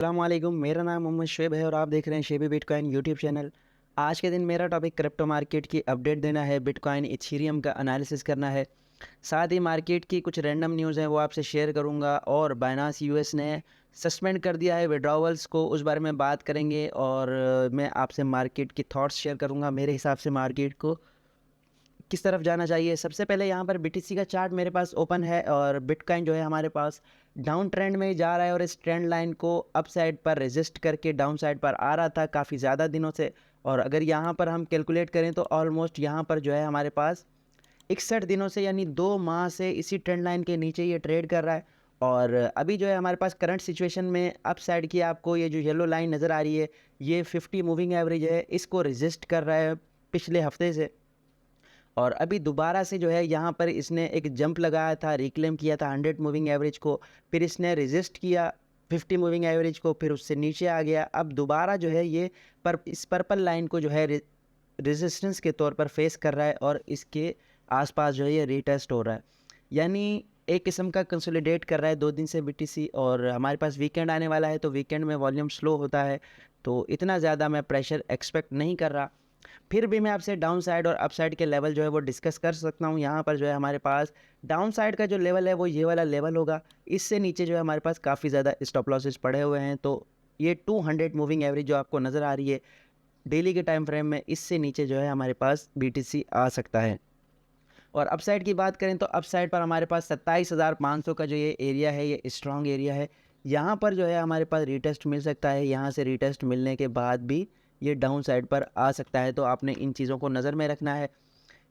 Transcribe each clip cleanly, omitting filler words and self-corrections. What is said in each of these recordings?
अस्सलामुअलैकुम, मेरा नाम मोहम्मद शुएब है और आप देख रहे हैं शेबी बिटकॉइन यूट्यूब चैनल। आज के दिन मेरा टॉपिक क्रिप्टो मार्केट की अपडेट देना है, बिटकॉइन इथीरियम का एनालिसिस करना है। साथ ही मार्केट की कुछ रैंडम न्यूज़ हैं वो आपसे शेयर करूंगा और बाइनांस यूएस ने सस्पेंड कर दिया है विड्रॉवल्स को, उस बारे में बात करेंगे और मैं आपसे मार्केट की थॉट्स शेयर करूंगा। मेरे हिसाब से मार्केट को किस तरफ जाना चाहिए। सबसे पहले यहाँ पर बीटीसी का चार्ट मेरे पास ओपन है और बिटकॉइन जो है हमारे पास डाउन ट्रेंड में ही जा रहा है और इस ट्रेंड लाइन को अप साइड पर रेजिस्ट करके डाउन साइड पर आ रहा था काफ़ी ज़्यादा दिनों से। और अगर यहाँ पर हम कैलकुलेट करें तो ऑलमोस्ट यहाँ पर जो है हमारे पास 61 दिनों से यानी 2 माह से इसी ट्रेंड लाइन के नीचे ये ट्रेड कर रहा है। और अभी जो है हमारे पास करंट सिचुएशन में अप साइड की आपको ये जो येलो लाइन नज़र आ रही है, ये 50 मूविंग एवरेज है, इसको रेजिस्ट कर रहा है पिछले हफ्ते से। और अभी दोबारा से जो है यहाँ पर इसने एक जंप लगाया था, रिक्लेम किया था 100 मूविंग एवरेज को, फिर इसने रेजिस्ट किया 50 मूविंग एवरेज को, फिर उससे नीचे आ गया। अब दोबारा जो है ये इस पर्पल लाइन को जो है रेजिस्टेंस के तौर पर फेस कर रहा है और इसके आसपास जो है ये रीटेस्ट हो रहा है, यानी एक किस्म का कंसोलिडेट कर रहा है 2 दिन से बीटीसी। और हमारे पास वीकेंड आने वाला है तो वीकेंड में वॉल्यूम स्लो होता है, तो इतना ज़्यादा मैं प्रेशर एक्सपेक्ट नहीं कर रहा। फिर भी मैं आपसे डाउन साइड और अप साइड के लेवल जो है वो डिस्कस कर सकता हूँ। यहाँ पर जो है हमारे पास डाउन साइड का जो लेवल है वो ये वाला लेवल होगा, इससे नीचे जो है हमारे पास काफ़ी ज़्यादा स्टॉप लॉसेस पड़े हुए हैं। तो ये 200 मूविंग एवरेज जो आपको नज़र आ रही है डेली के टाइम फ्रेम में, इससे नीचे जो है हमारे पास बीटीसी आ सकता है। और अप साइड की बात करें तो अप साइड पर हमारे पास 27,500 का जो ये एरिया है ये स्ट्रॉन्ग एरिया है। यहाँ पर जो है हमारे पास रीटेस्ट मिल सकता है, यहाँ से रीटेस्ट मिलने के बाद भी ये डाउन साइड पर आ सकता है, तो आपने इन चीज़ों को नज़र में रखना है।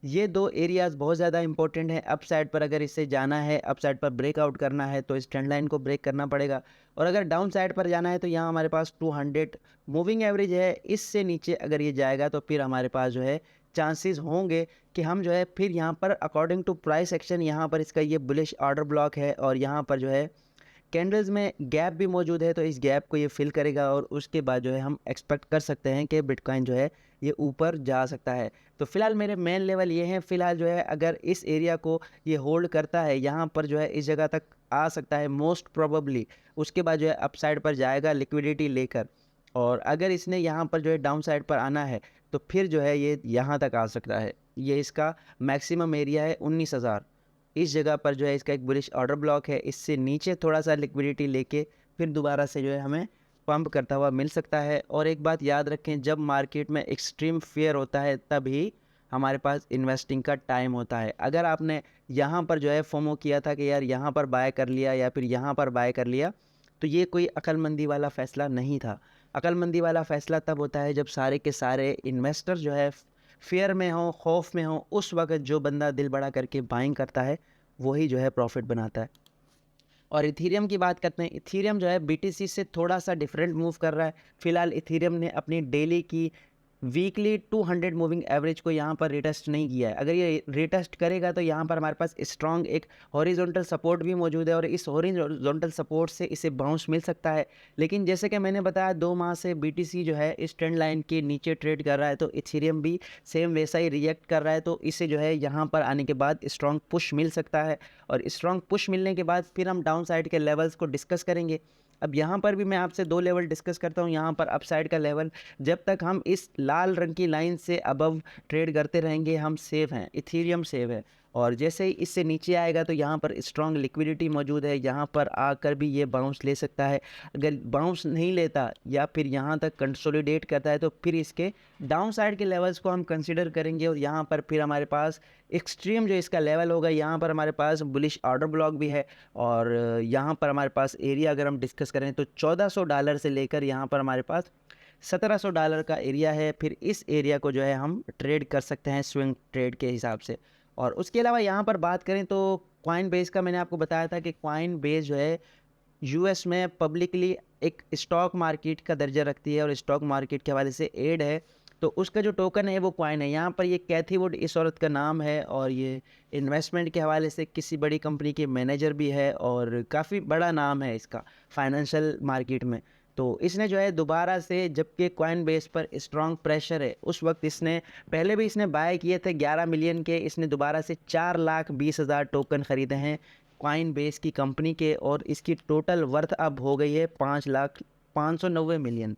ये 2 एरियाज़ बहुत ज़्यादा इंपॉर्टेंट हैं। अप साइड पर अगर इससे जाना है, अप साइड पर ब्रेकआउट करना है तो इस ट्रेंड लाइन को ब्रेक करना पड़ेगा। और अगर डाउन साइड पर जाना है तो यहाँ हमारे पास 200 मूविंग एवरेज है, इससे नीचे अगर ये जाएगा तो फिर हमारे पास जो है चांसेस होंगे कि हम जो है फिर यहाँ पर अकॉर्डिंग टू प्राइस एक्शन, यहाँ पर इसका ये बुलिश ऑर्डर ब्लॉक है और यहाँ पर जो है कैंडल्स में गैप भी मौजूद है, तो इस गैप को ये फिल करेगा और उसके बाद जो है हम एक्सपेक्ट कर सकते हैं कि बिटकॉइन जो है ये ऊपर जा सकता है। तो फिलहाल मेरे मेन लेवल ये हैं, फिलहाल जो है अगर इस एरिया को ये होल्ड करता है, यहाँ पर जो है इस जगह तक आ सकता है मोस्ट प्रोबेबली, उसके बाद जो है अपसाइड पर जाएगा लिक्विडिटी लेकर। और अगर इसने यहाँ पर जो है डाउन साइड पर आना है तो फिर जो है ये यहाँ तक आ सकता है। ये इसका मैक्सिमम एरिया है 19,000, इस जगह पर जो है इसका एक बुलिश ऑर्डर ब्लॉक है, इससे नीचे थोड़ा सा लिक्विडिटी लेके फिर दोबारा से जो है हमें पंप करता हुआ मिल सकता है। और एक बात याद रखें, जब मार्केट में एक्सट्रीम फेयर होता है तभी हमारे पास इन्वेस्टिंग का टाइम होता है। अगर आपने यहाँ पर जो है फोमो किया था कि यार यहाँ पर बाय कर लिया या फिर यहाँ पर बाय कर लिया, तो ये कोई अक्लमंदी वाला फ़ैसला नहीं था। अक्लमंदी वाला फ़ैसला तब होता है जब सारे के सारे इन्वेस्टर जो है फ़ियर में हों, खौफ में हों, उस वक़्त जो बंदा दिल बड़ा करके बाइंग करता है वही जो है प्रॉफिट बनाता है। और इथीरियम की बात करते हैं, इथीरियम जो है बीटीसी से थोड़ा सा डिफरेंट मूव कर रहा है। फिलहाल इथीरियम ने अपनी डेली की वीकली 200 मूविंग एवरेज को यहाँ पर रिटेस्ट नहीं किया है। अगर ये रिटेस्ट करेगा तो यहाँ पर हमारे पास स्ट्रॉन्ग एक हॉरिजॉन्टल सपोर्ट भी मौजूद है और इस हॉरिजॉन्टल सपोर्ट से इसे बाउंस मिल सकता है। लेकिन जैसे कि मैंने बताया 2 माह से बीटीसी जो है इस ट्रेंड लाइन के नीचे ट्रेड कर रहा है, तो इथीरियम भी सेम वैसा ही रिएक्ट कर रहा है, तो इसे जो है यहाँ पर आने के बाद स्ट्रॉन्ग पुश मिल सकता है। और स्ट्रॉन्ग पुश मिलने के बाद फिर हम डाउन साइड के लेवल्स को डिस्कस करेंगे। अब यहाँ पर भी मैं आपसे 2 लेवल डिस्कस करता हूँ। यहाँ पर अपसाइड का लेवल, जब तक हम इस लाल रंग की लाइन से अबव ट्रेड करते रहेंगे हम सेफ हैं, इथीरियम सेफ है। और जैसे ही इससे नीचे आएगा तो यहाँ पर स्ट्रॉन्ग लिक्विडिटी मौजूद है, यहाँ पर आकर भी ये बाउंस ले सकता है। अगर बाउंस नहीं लेता या फिर यहाँ तक कंसोलिडेट करता है तो फिर इसके डाउन साइड के लेवल्स को हम कंसिडर करेंगे और यहाँ पर फिर हमारे पास एक्सट्रीम जो इसका लेवल होगा, यहाँ पर हमारे पास बुलिश ऑर्डर ब्लॉक भी है। और यहाँ पर हमारे पास एरिया अगर हम डिस्कस करें तो $1400 से लेकर यहाँ पर हमारे पास $1700 का एरिया है। फिर इस एरिया को जो है हम ट्रेड कर सकते हैं स्विंग ट्रेड के हिसाब से। और उसके अलावा यहाँ पर बात करें तो कॉइन बेस का मैंने आपको बताया था कि कॉइन बेस जो है यूएस में पब्लिकली एक स्टॉक मार्केट का दर्जा रखती है और स्टॉक मार्केट के हवाले से एड है, तो उसका जो टोकन है वो कॉइन है। यहाँ पर ये कैथी वुड इस औरत का नाम है और ये इन्वेस्टमेंट के हवाले से किसी बड़ी कंपनी के मैनेजर भी है और काफ़ी बड़ा नाम है इसका फाइनेंशियल मार्केट में। तो इसने जो है दोबारा से, जबकि कॉइन बेस पर स्ट्रॉन्ग प्रेशर है, उस वक्त इसने पहले भी इसने बाय किए थे 11 मिलियन के, इसने दोबारा से 4,20,000 टोकन ख़रीदे हैं कॉइन बेस की कंपनी के और इसकी टोटल वर्थ अब हो गई है 5 लाख 590 मिलियन।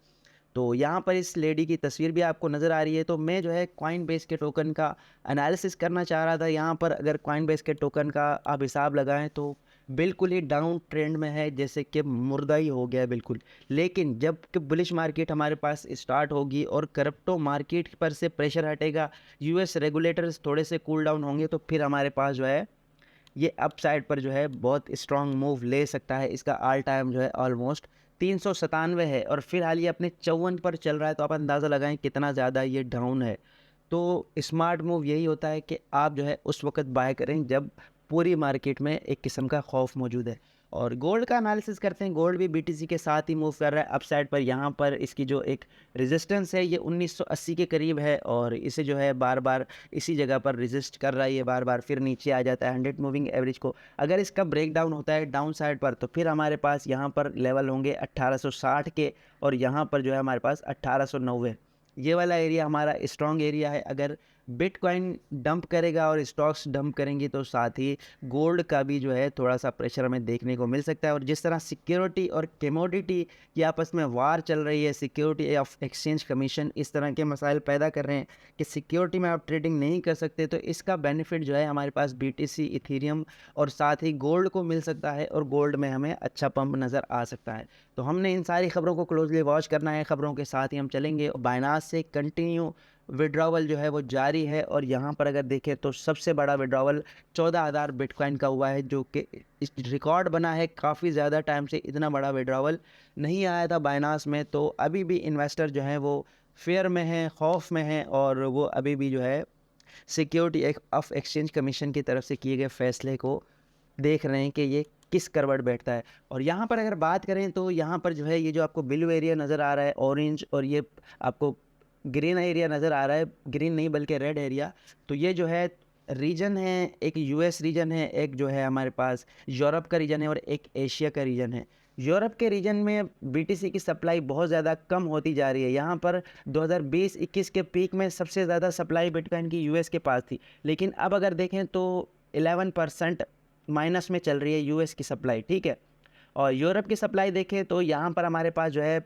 तो यहाँ पर इस लेडी की तस्वीर भी आपको नज़र आ रही है। तो मैं जो है कॉइनबेस के टोकन का एनालिसिस करना चाह रहा था। यहाँ पर अगर कॉइनबेस के टोकन का आप हिसाब लगाएं तो बिल्कुल ही डाउन ट्रेंड में है, जैसे कि मुर्दा ही हो गया बिल्कुल। लेकिन जब कि बुलिश मार्केट हमारे पास स्टार्ट होगी और क्रिप्टो मार्केट पर से प्रेशर हटेगा, यूएस रेगुलेटर्स थोड़े से कूल डाउन होंगे, तो फिर हमारे पास जो है ये अपसाइड पर जो है बहुत स्ट्रांग मूव ले सकता है। इसका ऑल टाइम जो है ऑलमोस्ट 397 है और फिलहाल ये अपने 54 पर चल रहा है। तो आप अंदाज़ा लगाएं कितना ज़्यादा ये डाउन है। तो स्मार्ट मूव यही होता है कि आप जो है उस वक्त बाय करें जब पूरी मार्केट में एक किस्म का खौफ मौजूद है। और गोल्ड का एनालिसिस करते हैं। गोल्ड भी बीटीसी के साथ ही मूव कर रहा है अपसाइड पर। यहाँ पर इसकी जो एक रेजिस्टेंस है ये 1980 के करीब है और इसे जो है बार बार इसी जगह पर रेजिस्ट कर रहा है। ये बार बार फिर नीचे आ जाता है 100 मूविंग एवरेज को। अगर इसका ब्रेक डाउन होता है डाउन साइड पर तो फिर हमारे पास यहाँ पर लेवल होंगे 1860 के और यहाँ पर जो है हमारे पास 1890। ये वाला एरिया हमारा स्ट्रॉन्ग एरिया है। अगर बिटकॉइन डंप करेगा और स्टॉक्स डंप करेंगी तो साथ ही गोल्ड का भी जो है थोड़ा सा प्रेशर हमें देखने को मिल सकता है। और जिस तरह सिक्योरिटी और कमोडिटी की आपस में वार चल रही है, सिक्योरिटी ऑफ एक्सचेंज कमीशन इस तरह के मसाइल पैदा कर रहे हैं कि सिक्योरिटी में आप ट्रेडिंग नहीं कर सकते, तो इसका बेनिफिट जो है हमारे पास बीटीसी, इथेरियम और साथ ही गोल्ड को मिल सकता है और गोल्ड में हमें अच्छा पंप नज़र आ सकता है। तो हमने इन सारी खबरों को क्लोजली वॉच करना है। खबरों के साथ ही हम चलेंगे। बाइनांस से कंटिन्यू विड्रॉवल जो है वो जारी है और यहाँ पर अगर देखें तो सबसे बड़ा विड्रॉवल 14,000 बिटकॉइन का हुआ है, जो कि इस रिकॉर्ड बना है। काफ़ी ज़्यादा टाइम से इतना बड़ा विड्रॉवल नहीं आया था बाइनांस में। तो अभी भी इन्वेस्टर जो है वो फेयर में है, खौफ में है और वो अभी भी जो है सिक्योरिटी ऑफ एक्सचेंज कमीशन की तरफ से किए गए फैसले को देख रहे हैं कि ये किस करवट बैठता है। और यहाँ पर अगर बात करें तो यहाँ पर जो है ये जो आपको ब्लू एरिया नज़र आ रहा है ऑरेंज, और ये आपको ग्रीन एरिया नज़र आ रहा है, ग्रीन नहीं बल्कि रेड एरिया, तो ये जो है रीजन है, एक यूएस रीजन है, एक जो है हमारे पास यूरोप का रीजन है और एक एशिया का रीजन है। यूरोप के रीजन में बीटीसी की सप्लाई बहुत ज़्यादा कम होती जा रही है। यहाँ पर 2020-21 के पीक में सबसे ज़्यादा सप्लाई बिटकॉइन की यूएस के पास थी, लेकिन अब अगर देखें तो 11% माइनस में चल रही है यूएस की सप्लाई, ठीक है। और यूरोप की सप्लाई देखें तो यहाँ पर हमारे पास जो है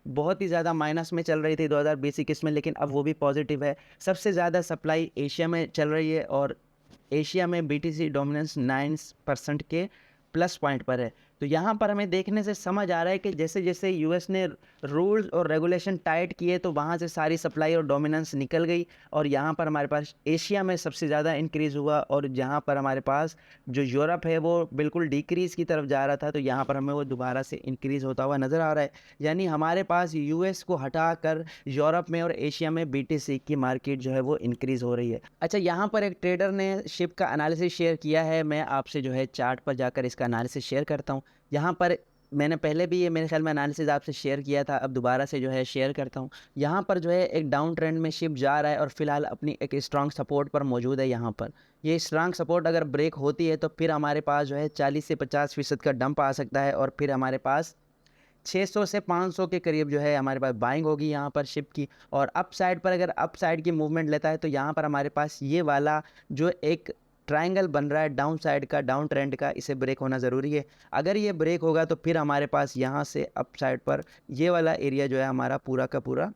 बहुत ही ज़्यादा माइनस में चल रही थी 2020-21 में, लेकिन अब वो भी पॉजिटिव है। सबसे ज़्यादा सप्लाई एशिया में चल रही है और एशिया में बीटीसी डोमिनेंस 9% के प्लस पॉइंट पर है। तो यहाँ पर हमें देखने से समझ आ रहा है कि जैसे जैसे यूएस ने रूल्स और रेगुलेशन टाइट किए तो वहाँ से सारी सप्लाई और डोमिनेंस निकल गई और यहाँ पर हमारे पास एशिया में सबसे ज़्यादा इंक्रीज़ हुआ और जहाँ पर हमारे पास जो यूरोप है वो बिल्कुल डिक्रीज़ की तरफ जा रहा था, तो यहाँ पर हमें वो दोबारा से इंक्रीज़ होता हुआ नज़र आ रहा है। यानी हमारे पास यूएस को हटाकर यूरोप में और एशिया में बीटीसी की मार्केट जो है वो इंक्रीज़ हो रही है। अच्छा, यहाँ पर एक ट्रेडर ने शिप का एनालिसिस शेयर किया है। मैं आपसे जो है चार्ट पर जाकर इसका एनालिसिस शेयर करता हूँ। यहाँ पर मैंने पहले भी ये मेरे ख्याल में एनालिसिस आपसे शेयर किया था, अब दोबारा से जो है शेयर करता हूँ। यहाँ पर जो है एक डाउन ट्रेंड में शिप जा रहा है और फिलहाल अपनी एक स्ट्रांग सपोर्ट पर मौजूद है। यहाँ पर ये स्ट्रांग सपोर्ट अगर ब्रेक होती है तो फिर हमारे पास जो है 40 से 50% का डंप आ सकता है और फिर हमारे पास 600 से 500 के करीब जो है हमारे पास बाइंग होगी यहाँ पर शिप की। और अप साइड पर अगर अप साइड की मूवमेंट लेता है तो यहाँ पर हमारे पास ये वाला जो एक ट्रायंगल बन रहा है डाउन साइड का, डाउन ट्रेंड का, इसे ब्रेक होना ज़रूरी है। अगर ये ब्रेक होगा तो फिर हमारे पास यहाँ से अप साइड पर ये वाला एरिया जो है हमारा पूरा का पूरा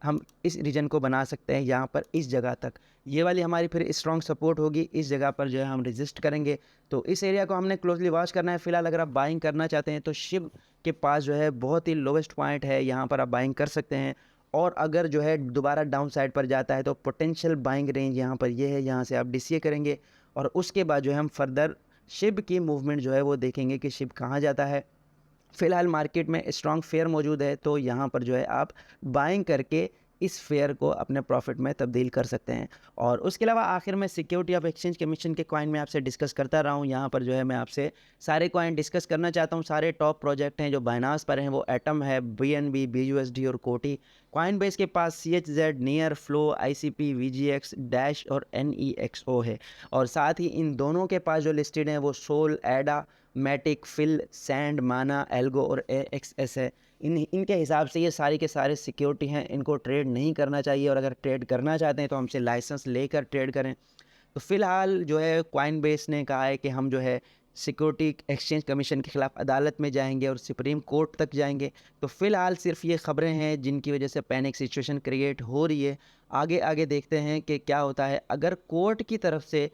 हम इस रीजन को बना सकते हैं। यहाँ पर इस जगह तक ये वाली हमारी फिर स्ट्रॉन्ग सपोर्ट होगी, इस जगह पर जो है हम रेजिस्ट करेंगे। तो इस एरिया को हमने क्लोजली वॉच करना है। फिलहाल अगर आप बाइंग करना चाहते हैं तो शिव के पास जो है बहुत ही लोवेस्ट पॉइंट है, यहाँ पर आप बाइंग कर सकते हैं। और अगर जो है दोबारा डाउन साइड पर जाता है तो पोटेंशियल बाइंग रेंज यहाँ पर ये है, यहाँ से आप डीसीए करेंगे और उसके बाद जो है हम फर्दर शिव की मूवमेंट जो है वो देखेंगे कि शिव कहाँ जाता है। फ़िलहाल मार्केट में स्ट्रॉन्ग फेयर मौजूद है तो यहाँ पर जो है आप बाइंग करके इस फेयर को अपने प्रॉफिट में तब्दील कर सकते हैं। और उसके अलावा आखिर में सिक्योरिटी ऑफ एक्सचेंज कमीशन के कॉइन में आपसे डिस्कस करता रहा हूँ। यहाँ पर जो है मैं आपसे सारे कॉइन डिस्कस करना चाहता हूँ। सारे टॉप प्रोजेक्ट हैं जो बाइनांस पर हैं, वो एटम है, बीएनबी, बीयूएसडी और कोटी। कॉइनबेस के पास CHZ, near, flow, ICP, VGX, dash और NEXO है। और साथ ही इन दोनों के पास जो लिस्टेड हैं वो सोल, एडा, मैटिक, फिल, सैंड, माना, एल्गो और AXS है। इनके हिसाब से ये सारी के सारे सिक्योरिटी हैं, इनको ट्रेड नहीं करना चाहिए और अगर ट्रेड करना चाहते हैं तो हमसे लाइसेंस लेकर ट्रेड करें। तो फ़िलहाल जो है कॉइनबेस ने कहा है कि हम जो है सिक्योरिटी एक्सचेंज कमीशन के खिलाफ अदालत में जाएंगे और सुप्रीम कोर्ट तक जाएंगे। तो फिलहाल सिर्फ ये खबरें हैं जिनकी वजह से पैनिक सिचुएशन क्रिएट हो रही है। आगे आगे देखते हैं कि क्या होता है। अगर कोर्ट की तरफ से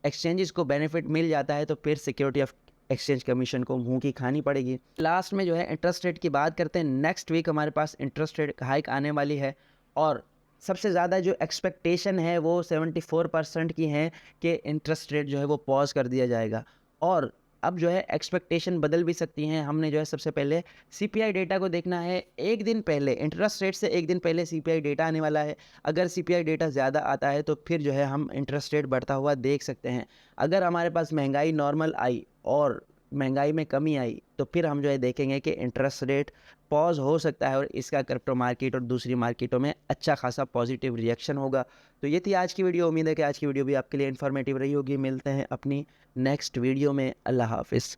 एक्सचेंजेस को बेनिफिट मिल जाता है तो फिर सिक्योरिटी ऑफ एक्सचेंज कमीशन को मुंह की खानी पड़ेगी। लास्ट में जो है इंटरेस्ट रेट की बात करते हैं। नेक्स्ट वीक हमारे पास इंटरेस्ट रेट हाइक आने वाली है और सबसे ज़्यादा जो एक्सपेक्टेशन है वो 74% की है कि इंटरेस्ट रेट जो है वो पॉज कर दिया जाएगा। और अब जो है एक्सपेक्टेशन बदल भी सकती हैं। हमने जो है सबसे पहले सीपीआई डेटा को देखना है। एक दिन पहले इंटरेस्ट रेट से एक दिन पहले सीपीआई डेटा आने वाला है। अगर सीपीआई डेटा ज़्यादा आता है तो फिर जो है हम इंटरेस्ट रेट बढ़ता हुआ देख सकते हैं। अगर हमारे पास महंगाई नॉर्मल आई और महंगाई में कमी आई तो फिर हम जो है देखेंगे कि इंटरेस्ट रेट पॉज हो सकता है और इसका क्रिप्टो मार्केट और दूसरी मार्केटों में अच्छा खासा पॉजिटिव रिएक्शन होगा। तो ये थी आज की वीडियो। उम्मीद है कि आज की वीडियो भी आपके लिए इन्फॉर्मेटिव रही होगी। मिलते हैं अपनी नेक्स्ट वीडियो में। अल्लाह हाफिज़।